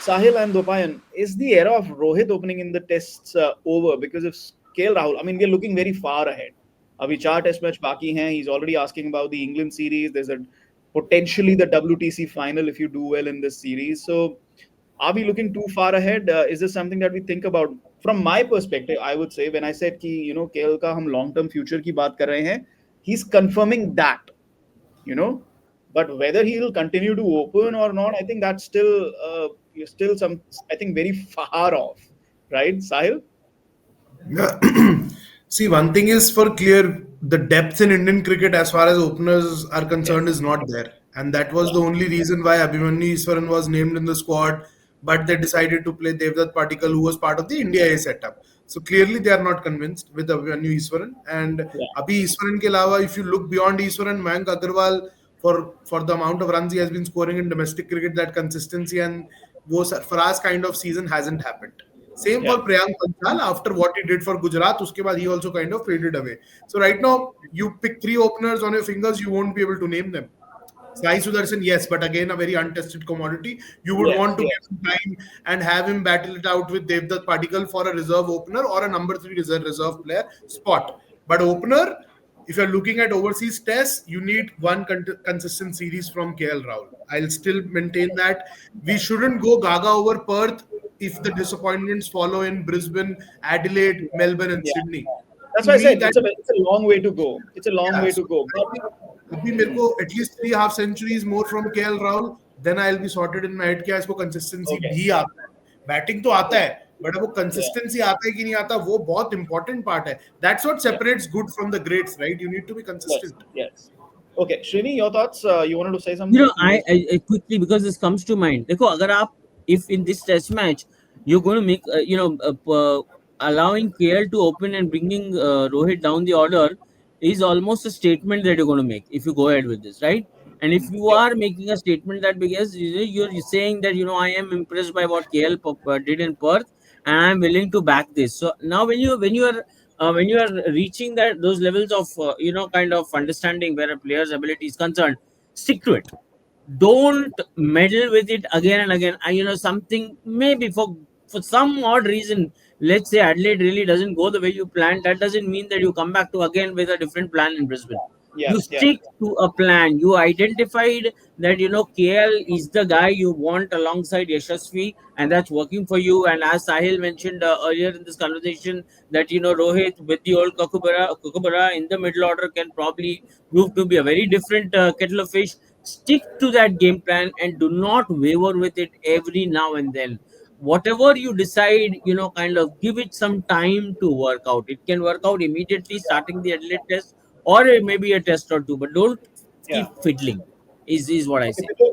Sahil and Dopayan, is the era of Rohit opening in the tests over? Because if KL Rahul, I mean, we're looking very far ahead. Abhi 4 test match baki hain. He's already asking about the England series. There's a potentially the WTC final if you do well in this series. So, are we looking too far ahead? Is this something that we think about? From my perspective, I would say when I said ki KL ka hum long term future ki baat kar rahe hain, he's confirming that, you know. But whether he will continue to open or not, I think that's still some, I think, very far off, right, Sahil? Yeah. See, one thing is for clear, the depth in Indian cricket as far as openers are concerned Yes. is not there. And that was Yeah. the only reason why Abhimanyu Iswaran was named in the squad, but they decided to play Devdutt Patikal, who was part of the India A setup. So clearly they are not convinced with Abhimanyu Iswaran. And Yeah. Abhi Iswaran ke alawa, if you look beyond Iswaran, Mayank Agarwal, for the amount of runs he has been scoring in domestic cricket, that consistency and wo Faraz kind of season hasn't happened. Same Yeah. for Priyank Panchal. After what he did for Gujarat, uske baad he also kind of faded away. So right now, you pick three openers on your fingers, you won't be able to name them. Sai Sudarshan, yes, but again, a very untested commodity. You would Yes. want to give Yes. him time and have him battle it out with Devdutt Patikal for a reserve opener or a number three reserve player spot. But opener, if you're looking at overseas tests, you need one consistent series from KL Rahul. I'll still maintain that we shouldn't go gaga over Perth if the disappointments follow in Brisbane, Adelaide, Melbourne, and Yeah. Sydney. That's To why I me, said that it's a long way to go. It's a long yeah. way So to go. अभी अभी मेरे को at least 3 half centuries more from KL Rahul then I will be sorted in my head क्या इसको consistency Okay. भी आता है batting तो आता Yeah. है बट अब वो Yeah. कंसिस्टेंसी आता है कि नहीं आता वो बहुत इंपॉर्टेंट पार्ट है that's what Yeah. Separates good from the greats right you need to be Yes. Consistent Yes. Okay, Srini, your thoughts? You wanted to say something? You were. I quickly, because this comes to mind. देखो अगर आप, if in this test match you're going to make allowing KL to open and bringing Rohit down the order is almost a statement that you're going to make if you go ahead with this, right? And if you Yeah. are making a statement that, because you're saying that I am impressed by what KL did in Perth, and I'm willing to back this. So now when you are reaching that those levels of kind of understanding where a player's ability is concerned, stick to it. Don't meddle with it again and again. Something maybe for some odd reason, let's say Adelaide really doesn't go the way you planned. That doesn't mean that you come back to again with a different plan in Brisbane. Yeah. You Yeah. stick to a plan. You identified that KL is the guy you want alongside Yashasvi, and that's working for you. And as Sahil mentioned earlier in this conversation, that Rohit with the old Kukubara in the middle order can probably prove to be a very different kettle of fish. Stick to that game plan and do not waver with it every now and then. Whatever you decide, kind of give it some time to work out. It can work out immediately starting the Adelaide test, or maybe a test or two, but don't Yeah. keep fiddling, is what I Okay, say.